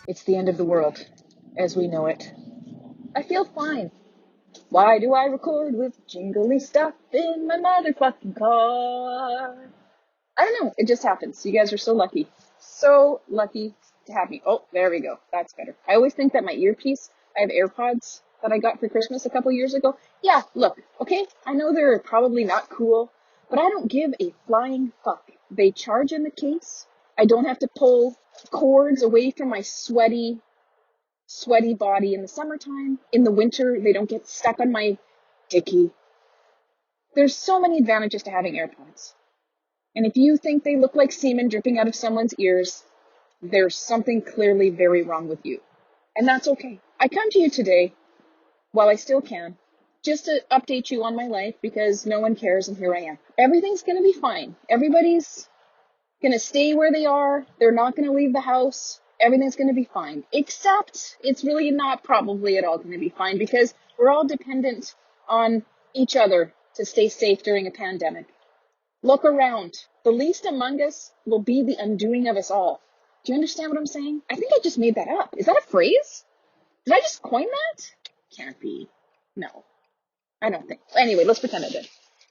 It's the end of the world, as we know it. I feel fine. Why do I record with jingly stuff in my motherfucking car? I don't know. It just happens. You guys are so lucky. So lucky to have me. Oh, there we go. That's better. I always think that my earpiece, I have AirPods that I got for Christmas a couple years ago. Yeah, look, okay? I know they're probably not cool, but I don't give a flying fuck. They charge in the case. I don't have to pull cords away from my sweaty body in the summertime. In the winter, they don't get stuck on my dicky. There's so many advantages to having AirPods. And if you think they look like semen dripping out of someone's ears, there's something clearly very wrong with you. And that's okay. I come to you today, while I still can, just to update you on my life because no one cares and here I am. Everything's gonna be fine. Everybody's gonna stay where they are. They're not gonna leave the house. Everything's gonna be fine. Except it's really not probably at all gonna be fine because we're all dependent on each other to stay safe during a pandemic. Look around. The least among us will be the undoing of us all. Do you understand what I'm saying? I think I just made that up. Is that a phrase? Did I just coin that? Can't be. No, I don't think. Anyway, let's pretend I did.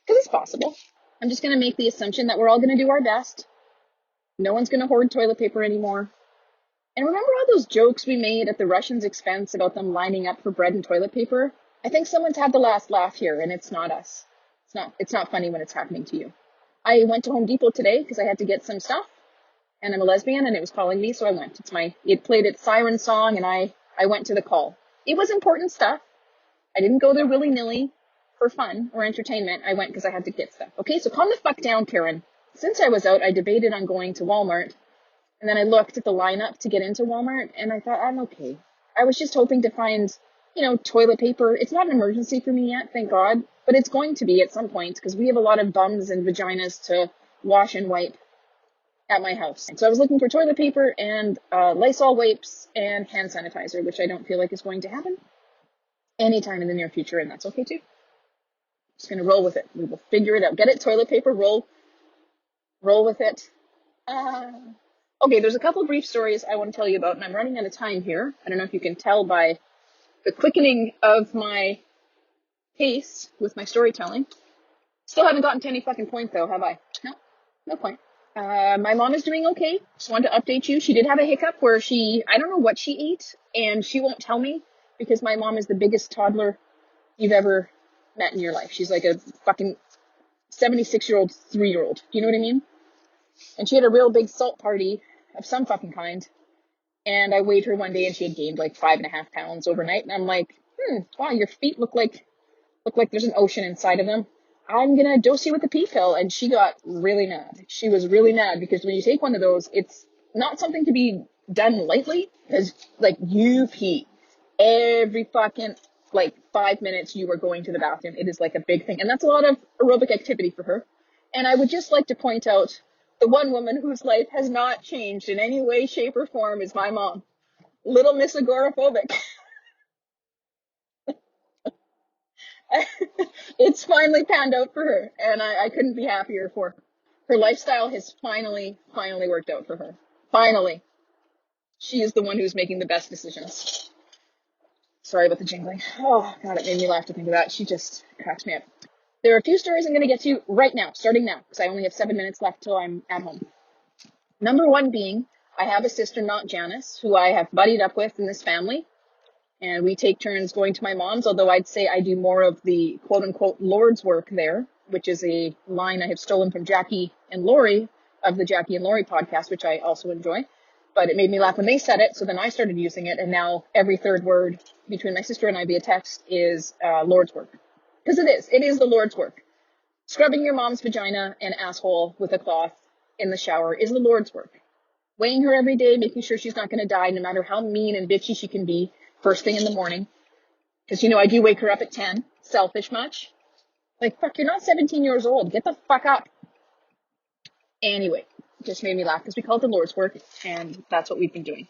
Because it's possible. I'm just going to make the assumption that we're all going to do our best. No one's going to hoard toilet paper anymore. And remember all those jokes we made at the Russians' expense about them lining up for bread and toilet paper? I think someone's had the last laugh here, and it's not us. It's not funny when it's happening to you. I went to Home Depot today because I had to get some stuff, and I'm a lesbian, and it was calling me, so I went. It played its siren song, and I went to the call. It was important stuff. I didn't go there willy-nilly for fun or entertainment. I went because I had to get stuff. Okay, so calm the fuck down, Karen. Since I was out, I debated on going to Walmart, and then I looked at the lineup to get into Walmart, and I thought, I'm okay. I was just hoping to find, toilet paper. It's not an emergency for me yet, thank God. But it's going to be at some point because we have a lot of bums and vaginas to wash and wipe at my house. And so I was looking for toilet paper and Lysol wipes and hand sanitizer, which I don't feel like is going to happen anytime in the near future, and that's okay too. Just going to roll with it. We will figure it out. Get it, toilet paper, roll with it. Okay, there's a couple brief stories I want to tell you about, and I'm running out of time here. I don't know if you can tell by the quickening of my pace with my storytelling. Still haven't gotten to any fucking point though, have I? No point. My mom is doing okay. Just wanted to update you. She did have a hiccup where I don't know what she ate, and she won't tell me because my mom is the biggest toddler you've ever met in your life. She's like a fucking 76-year-old 3-year-old. Do you know what I mean? And she had a real big salt party of some fucking kind. And I weighed her one day and she had gained like 5.5 pounds overnight. And I'm like, wow, your feet look like there's an ocean inside of them. I'm going to dose you with a pee pill. And she got really mad. She was really mad because when you take one of those, it's not something to be done lightly because you pee every fucking 5 minutes you are going to the bathroom. It is like a big thing. And that's a lot of aerobic activity for her. And I would just like to point out the one woman whose life has not changed in any way, shape, or form is my mom. Little Miss Agoraphobic. It's finally panned out for her, and I couldn't be happier for her. Her lifestyle has finally worked out for her. Finally. She is the one who's making the best decisions. Sorry about the jingling. Oh, God, it made me laugh to think of that. She just cracks me up. There are a few stories I'm going to get to right now, starting now, because I only have 7 minutes left till I'm at home. Number one being, I have a sister, not Janice, who I have buddied up with in this family. And we take turns going to my mom's, although I'd say I do more of the quote-unquote Lord's work there, which is a line I have stolen from Jackie and Lori of the Jackie and Lori podcast, which I also enjoy. But it made me laugh when they said it, so then I started using it, and now every third word between my sister and I via text is Lord's work. Because it is the Lord's work. Scrubbing your mom's vagina and asshole with a cloth in the shower is the Lord's work. Weighing her every day, making sure she's not going to die, no matter how mean and bitchy she can be, first thing in the morning. Because, I do wake her up at 10. Selfish much? Fuck, you're not 17 years old. Get the fuck up. Anyway, it just made me laugh because we call it the Lord's work, and that's what we've been doing.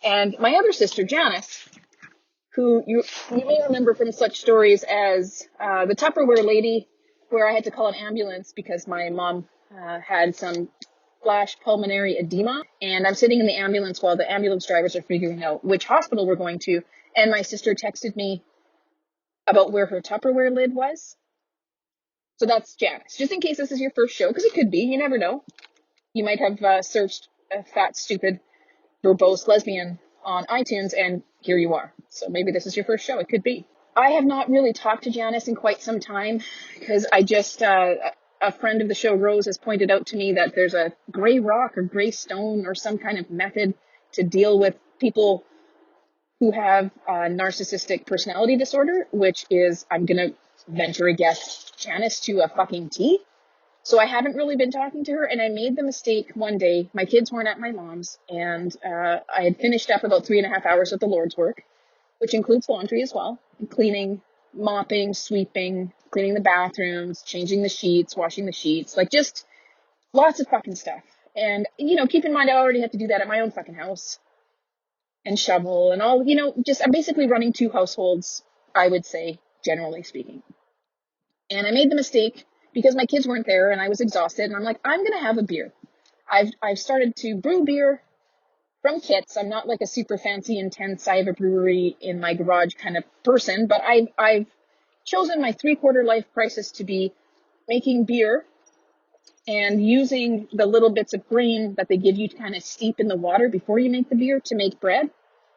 And my other sister, Janice, who you may remember from such stories as the Tupperware lady, where I had to call an ambulance because my mom had some slash pulmonary edema. And I'm sitting in the ambulance while the ambulance drivers are figuring out which hospital we're going to. And my sister texted me about where her Tupperware lid was. So that's Janice. Just in case this is your first show, because it could be. You never know. You might have searched a fat, stupid, verbose lesbian on iTunes, and here you are. So maybe this is your first show. It could be. I have not really talked to Janice in quite some time, because I just, a friend of the show, Rose, has pointed out to me that there's a gray rock or gray stone or some kind of method to deal with people who have narcissistic personality disorder, which is, I'm going to venture a guess, Janice to a fucking T. So I haven't really been talking to her, and I made the mistake one day. My kids weren't at my mom's, and I had finished up about 3.5 hours of the Lord's work, which includes laundry as well, cleaning, mopping, sweeping, cleaning the bathrooms, changing the sheets, washing the sheets, like just lots of fucking stuff. And, keep in mind, I already have to do that at my own fucking house, and shovel and all, just I'm basically running 2 households, I would say, generally speaking. And I made the mistake because my kids weren't there and I was exhausted, and I'm like, I'm going to have a beer. I've started to brew beer from kits. I'm not like a super fancy, intense, I have a brewery in my garage kind of person, but I've chosen my 3/4 life crisis to be making beer and using the little bits of grain that they give you to kind of steep in the water before you make the beer to make bread,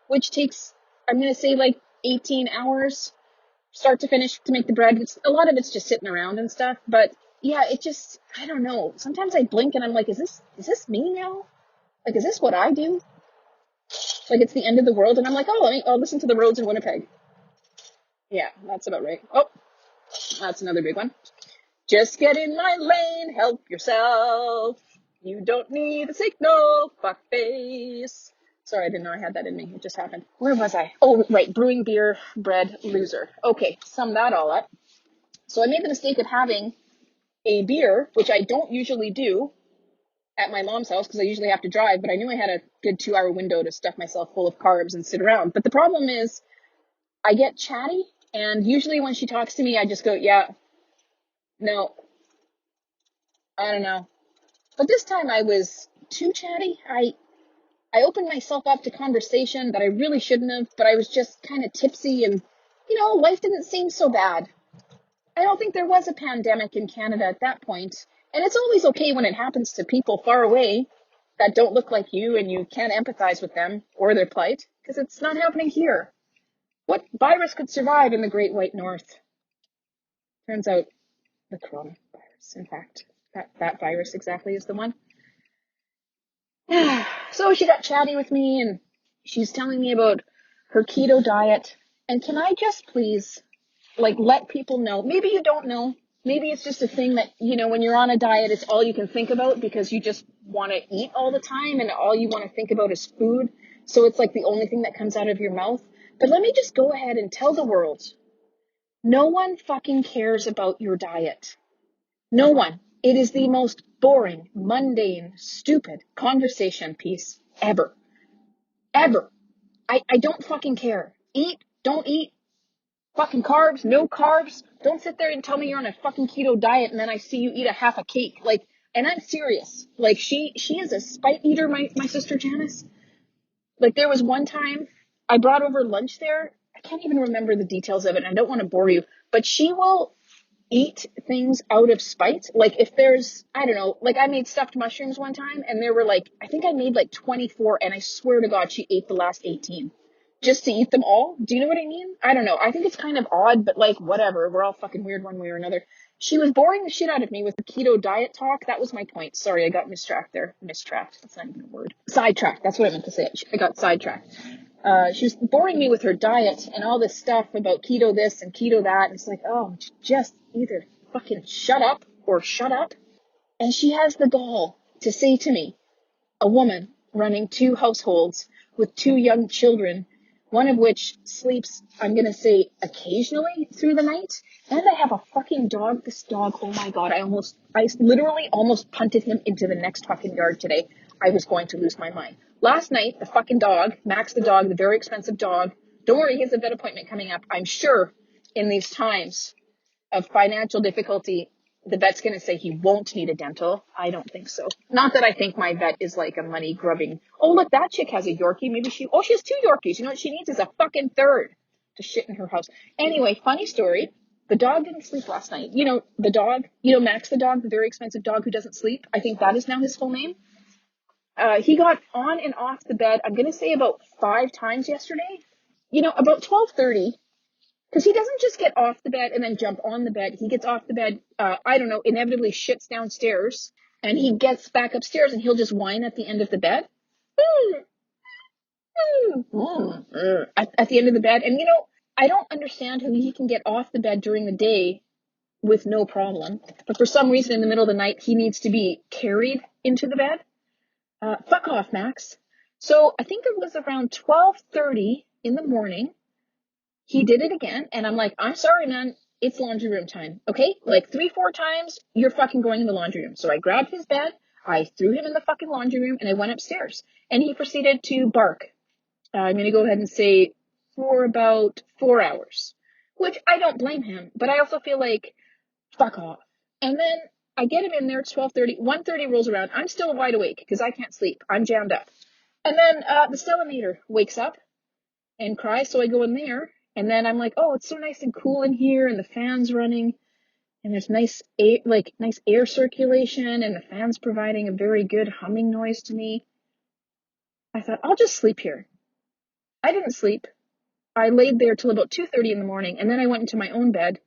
which takes, I'm going to say, like 18 hours start to finish to make the bread. A lot of it's just sitting around and stuff, but yeah, it just, I don't know. Sometimes I blink and I'm like, is this me now? Like, is this what I do? Like, it's the end of the world, and I'm like, I'll listen to the roads in Winnipeg. Yeah, that's about right. Oh, that's another big one. Just get in my lane, help yourself. You don't need a signal, fuckface. Sorry, I didn't know I had that in me. It just happened. Where was I? Oh, right. Brewing beer, bread, loser. Okay, sum that all up. So I made the mistake of having a beer, which I don't usually do at my mom's house because I usually have to drive, but I knew I had a good 2-hour window to stuff myself full of carbs and sit around. But the problem is I get chatty, and usually when she talks to me, I just go, yeah, no, I don't know. But this time I was too chatty. I opened myself up to conversation that I really shouldn't have, but I was just kind of tipsy, and, life didn't seem so bad. I don't think there was a pandemic in Canada at that point, and it's always okay when it happens to people far away that don't look like you and you can't empathize with them or their plight, because it's not happening here. What virus could survive in the Great White North? Turns out the coronavirus, in fact. That virus exactly is the one. So she got chatty with me, and she's telling me about her keto diet. And can I just please, let people know? Maybe you don't know. Maybe it's just a thing that, when you're on a diet, it's all you can think about because you just want to eat all the time and all you want to think about is food. So it's like the only thing that comes out of your mouth. But let me just go ahead and tell the world, no one fucking cares about your diet. No one. It is the most boring, mundane, stupid conversation piece ever. Ever. I don't fucking care. Eat, don't eat, fucking carbs, no carbs. Don't sit there and tell me you're on a fucking keto diet and then I see you eat a half a cake. And I'm serious. She is a spite eater, my sister Janice. There was one time I brought over lunch there. I can't even remember the details of it, and I don't want to bore you, but she will eat things out of spite. If there's, I don't know, I made stuffed mushrooms one time, and there were I think I made 24, and I swear to God, she ate the last 18 just to eat them all. Do you know what I mean? I don't know. I think it's kind of odd, but whatever. We're all fucking weird one way or another. She was boring the shit out of me with the keto diet talk. That was my point. Sorry, I got mistracked there. Mistracked. That's not even a word. Sidetracked. That's what I meant to say. I got sidetracked. She was boring me with her diet and all this stuff about keto this and keto that. And it's just either fucking shut up or shut up. And she has the gall to say to me, a woman running 2 households with 2 young children, one of which sleeps, I'm going to say, occasionally through the night. And I have a fucking dog. This dog, oh my God, I literally almost punted him into the next fucking yard today. I was going to lose my mind. Last night, the fucking dog, Max the dog, the very expensive dog, don't worry, he has a vet appointment coming up. I'm sure in these times of financial difficulty, the vet's going to say he won't need a dental. I don't think so. Not that I think my vet is like a money grubbing. Oh, look, that chick has a Yorkie. Maybe she has 2 Yorkies. You know what she needs is a fucking third to shit in her house. Anyway, funny story. The dog didn't sleep last night. You know, the dog, Max the dog, the very expensive dog who doesn't sleep. I think that is now his full name. He got on and off the bed, I'm going to say about 5 times yesterday. About 12:30. Because he doesn't just get off the bed and then jump on the bed. He gets off the bed, I don't know, inevitably shits downstairs. And he gets back upstairs and he'll just whine at the end of the bed. At the end of the bed. And, I don't understand how he can get off the bed during the day with no problem. But for some reason, in the middle of the night, he needs to be carried into the bed. Fuck off, Max. So I think it was around 12:30 in the morning. He did it again, and I'm like, I'm sorry, man, it's laundry room time, okay? Like 3-4 times, you're fucking going in the laundry room. So I grabbed his bed, I threw him in the fucking laundry room, and I went upstairs. And he proceeded to bark. I'm going to go ahead and say for about 4 hours, which I don't blame him, but I also feel like, fuck off. And then I get him in there, it's 12:30, 1:30 rolls around, I'm still wide awake because I can't sleep, I'm jammed up. And then the Stellanator wakes up and cries, so I go in there. And then I'm like, oh, it's so nice and cool in here, and the fan's running, and there's nice air circulation, and the fan's providing a very good humming noise to me. I thought, I'll just sleep here. I didn't sleep. I laid there till about 2:30 in the morning, and then I went into my own bed,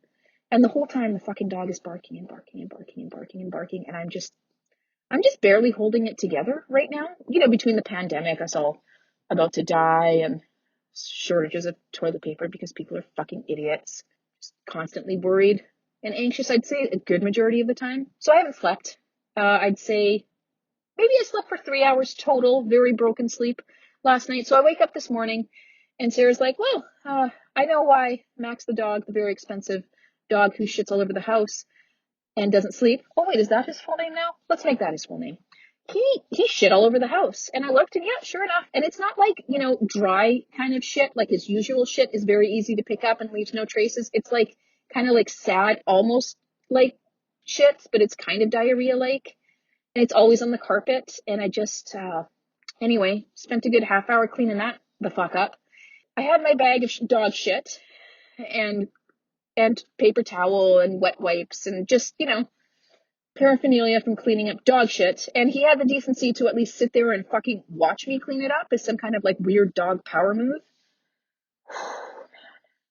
and the whole time the fucking dog is barking and barking and barking and barking and barking, and I'm just barely holding it together right now. Between the pandemic, us all about to die, and shortages of toilet paper because people are fucking idiots, just constantly worried and anxious, I'd say a good majority of the time. So I haven't slept. I'd say maybe I slept for 3 hours total, very broken sleep last night. So I wake up this morning and Sarah's like, well, I know why Max the dog, the very expensive dog who shits all over the house and doesn't sleep. Oh wait, is that his full name now? Let's make that his full name. He shit all over the house. And I looked, and yeah, sure enough. And it's not like, dry kind of shit. Like his usual shit is very easy to pick up and leaves no traces. It's like kind of like sad, almost like shits, but it's kind of diarrhea-like. And it's always on the carpet. And I just, anyway, spent a good half hour cleaning that the fuck up. I had my bag of dog shit and paper towel and wet wipes and just, paraphernalia from cleaning up dog shit, and he had the decency to at least sit there and fucking watch me clean it up as some kind of like weird dog power move.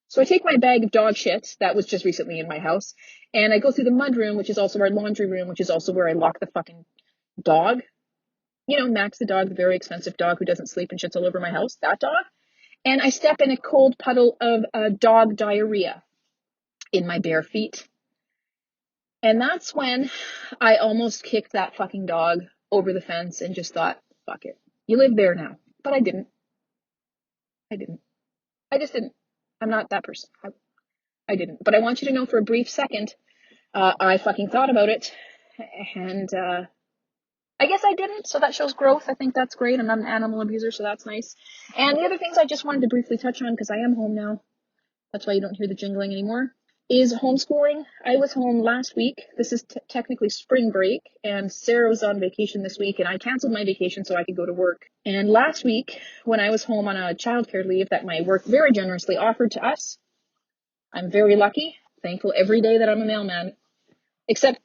So I take my bag of dog shit that was just recently in my house, and I go through the mudroom, which is also our laundry room, which is also where I lock the fucking dog. Max the dog, the very expensive dog who doesn't sleep and shits all over my house, that dog. And I step in a cold puddle of dog diarrhea in my bare feet. And that's when I almost kicked that fucking dog over the fence and just thought, fuck it. You live there now. But I didn't. I just didn't. I'm not that person. I didn't. But I want you to know for a brief second, I fucking thought about it. And I guess I didn't. So that shows growth. I think that's great. I'm not an animal abuser, so that's nice. And the other things I just wanted to briefly touch on, because I am home now. That's why you don't hear the jingling anymore. Is homeschooling. I was home last week. This is technically spring break, and Sarah was on vacation this week, and I canceled my vacation so I could go to work. And last week, when I was home on a childcare leave that my work very generously offered to us, I'm very lucky, thankful every day that I'm a mailman, except,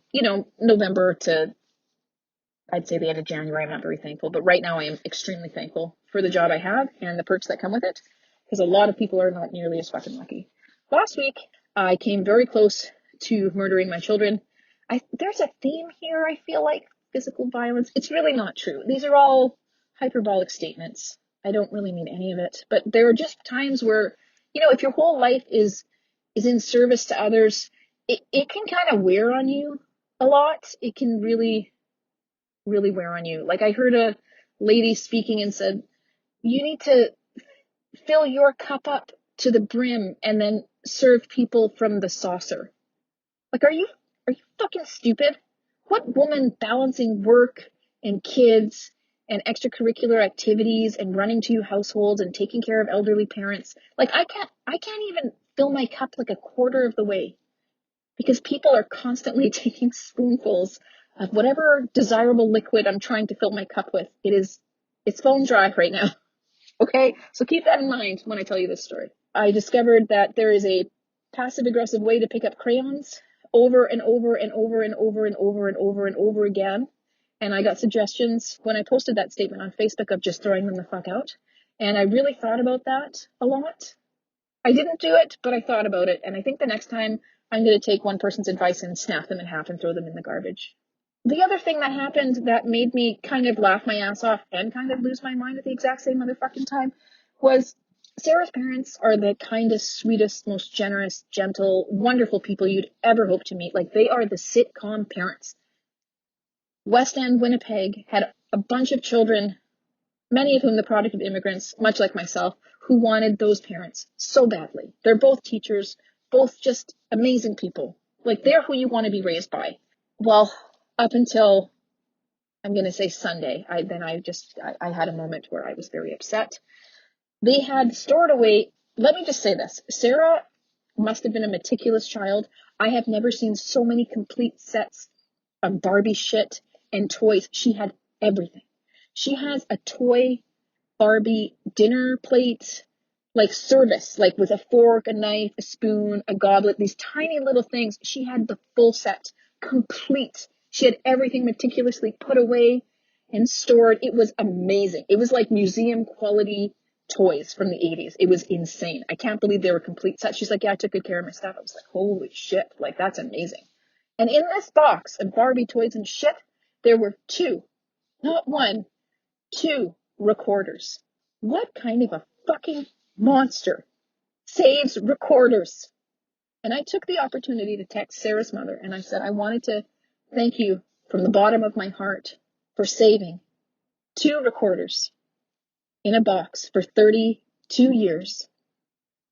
November to, I'd say the end of January, I'm not very thankful, but right now I am extremely thankful for the job I have and the perks that come with it, because a lot of people are not nearly as fucking lucky. Last week, I came very close to murdering my children. There's a theme here, I feel like, physical violence. It's really not true. These are all hyperbolic statements. I don't really mean any of it. But there are just times where, if your whole life is in service to others, it can kind of wear on you a lot. It can really, really wear on you. Like I heard a lady speaking and said, you need to fill your cup up to the brim and then serve people from the saucer. Like, are you fucking stupid? What woman balancing work and kids and extracurricular activities and running 2 households and taking care of elderly parents? Like, I can't even fill my cup like a quarter of the way. because people are constantly taking spoonfuls of whatever desirable liquid I'm trying to fill my cup with. It's bone dry right now. Okay, so keep that in mind when I tell you this story. I discovered that there is a passive aggressive way to pick up crayons over and over and over and over and over and over and over again. And I got suggestions when I posted that statement on Facebook of just throwing them the fuck out. And I really thought about that a lot. I didn't do it, but I thought about it. And I think the next time I'm going to take one person's advice and snap them in half and throw them in the garbage. The other thing that happened that made me kind of laugh my ass off and kind of lose my mind at the exact same motherfucking time was Sarah's parents are the kindest, sweetest, most generous, gentle, wonderful people you'd ever hope to meet. Like, they are the sitcom parents. West End, Winnipeg had a bunch of children, many of whom the product of immigrants, much like myself, who wanted those parents so badly. They're both teachers, both just amazing people. Like, they're who you want to be raised by. Well, up until, I'm going to say Sunday, I had a moment where I was very upset. They had stored away, let me just say this, Sarah must have been a meticulous child. I have never seen so many complete sets of Barbie shit and toys. She had everything. She has a toy Barbie dinner plate, like service, like with a fork, a knife, a spoon, a goblet, these tiny little things. She had the full set, complete. She had everything meticulously put away and stored. It was amazing. It was like museum quality toys from the 80s. It was insane. I can't believe they were complete sets. She's like, yeah, I took good care of my stuff. I was like, holy shit, like, that's amazing. And in this box of Barbie toys and shit, there were two, not one, two recorders. What kind of a fucking monster saves recorders? And I took the opportunity to text Sarah's mother, and I said, I wanted to thank you from the bottom of my heart for saving two recorders in a box for 32 years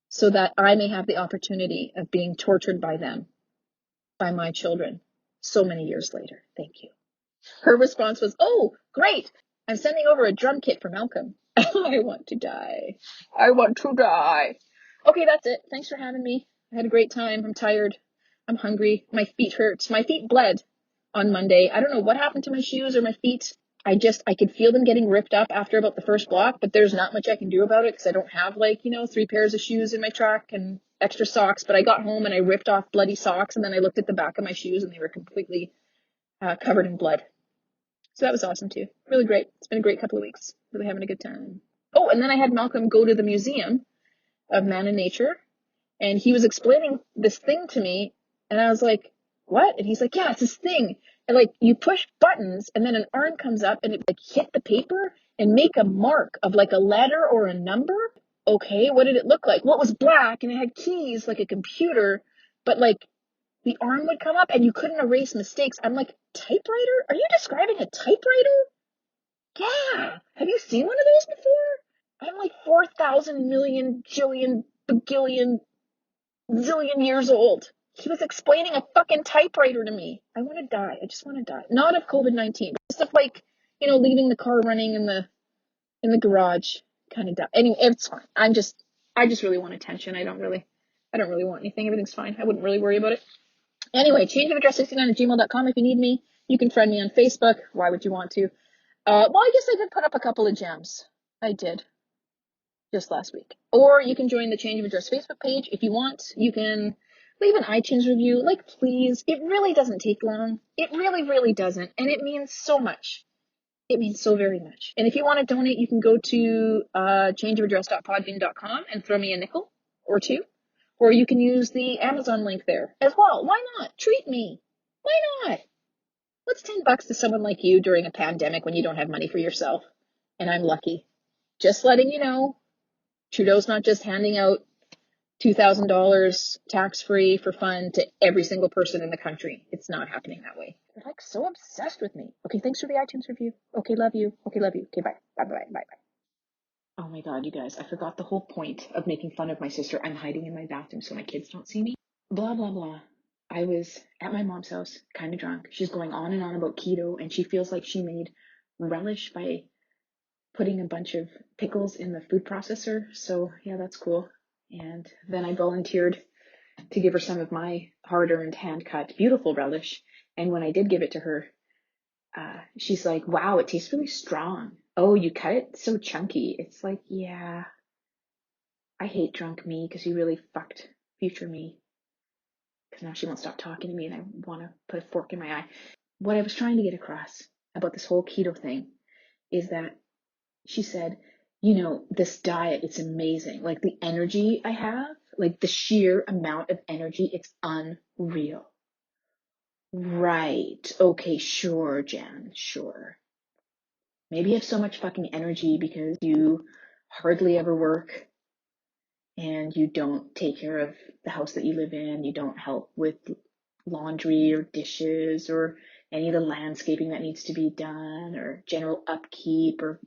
so that I may have the opportunity of being tortured by them, by my children, so many years later. Thank you. Her response was, oh, great. I'm sending over a drum kit for Malcolm. I want to die. I want to die. Okay, that's it. Thanks for having me. I had a great time. I'm tired. I'm hungry. My feet hurt. My feet bled on Monday. I don't know what happened to my shoes or my feet. I could feel them getting ripped up after about the first block, but there's not much I can do about it because I don't have 3 pairs of shoes in my truck and extra socks. But I got home and I ripped off bloody socks, and then I looked at the back of my shoes and they were completely covered in blood. So that was awesome too. Really great. It's been a great couple of weeks. Really having a good time. Oh, and then I had Malcolm go to the Museum of Man and Nature, and he was explaining this thing to me, and I was like, what? And he's like, yeah, it's this thing. And you push buttons, and then an arm comes up, and it hit the paper and make a mark of a letter or a number. Okay, what did it look like? Well, it was black, and it had keys like a computer, but the arm would come up and you couldn't erase mistakes. I'm like, typewriter? Are you describing a typewriter? Yeah. Have you seen one of those before? I'm like 4,000 million, jillion, bagillion, zillion years old. He was explaining a fucking typewriter to me. I want to die. I just want to die. Not of COVID-19, but just of leaving the car running in the garage kind of die. Anyway, it's fine. I just really want attention. I don't really want anything. Everything's fine. I wouldn't really worry about it. Anyway, changeofaddress69@gmail.com if you need me. You can friend me on Facebook. Why would you want to? Well, I guess I did put up a couple of gems. I did. Just last week. Or you can join the Change of Address Facebook page if you want. You can leave an iTunes review. Please. It really doesn't take long. It really, really doesn't. And it means so much. It means so very much. And if you want to donate, you can go to changeofaddress.podbean.com and throw me a nickel or two. Or you can use the Amazon link there as well. Why not? Treat me. Why not? What's $10 to someone like you during a pandemic when you don't have money for yourself? And I'm lucky. Just letting you know, Trudeau's not just handing out $2,000 tax-free for fun to every single person in the country. It's not happening that way. They're so obsessed with me. Okay, thanks for the iTunes review. Okay, love you. Okay, love you. Okay, bye. Bye. Oh my God, you guys, I forgot the whole point of making fun of my sister. I'm hiding in my bathroom so my kids don't see me. Blah, blah, blah. I was at my mom's house, kind of drunk. She's going on and on about keto, and she feels like she made relish by putting a bunch of pickles in the food processor. So yeah, that's cool. And then I volunteered to give her some of my hard-earned, hand-cut, beautiful relish. And when I did give it to her, she's like, wow, it tastes really strong. Oh, you cut it so chunky. It's like, yeah, I hate drunk me because you really fucked future me. Because now she won't stop talking to me and I want to put a fork in my eye. What I was trying to get across about this whole keto thing is that she said, this diet, it's amazing. Like the energy I have, like the sheer amount of energy, it's unreal. Right. Okay, sure, Jan, sure. Maybe you have so much fucking energy because you hardly ever work and you don't take care of the house that you live in. You don't help with laundry or dishes or any of the landscaping that needs to be done or general upkeep or,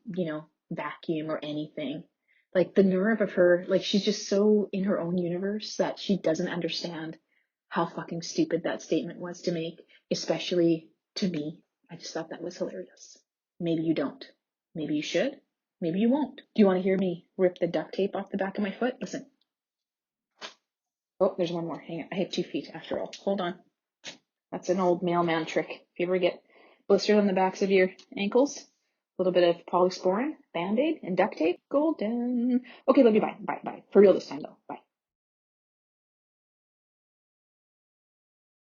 vacuum or anything. Like the nerve of her, like she's just so in her own universe that she doesn't understand how fucking stupid that statement was to make, especially to me. I just thought that was hilarious. Maybe you don't. Maybe you should. Maybe you won't. Do you want to hear me rip the duct tape off the back of my foot? Listen. Oh, there's one more. Hang on. I have 2 feet after all. Hold on. That's an old mailman trick. If you ever get blistered on the backs of your ankles, a little bit of polysporin, Band-Aid, and duct tape, golden. Okay, love you. Bye. Bye. Bye. For real this time, though. Bye.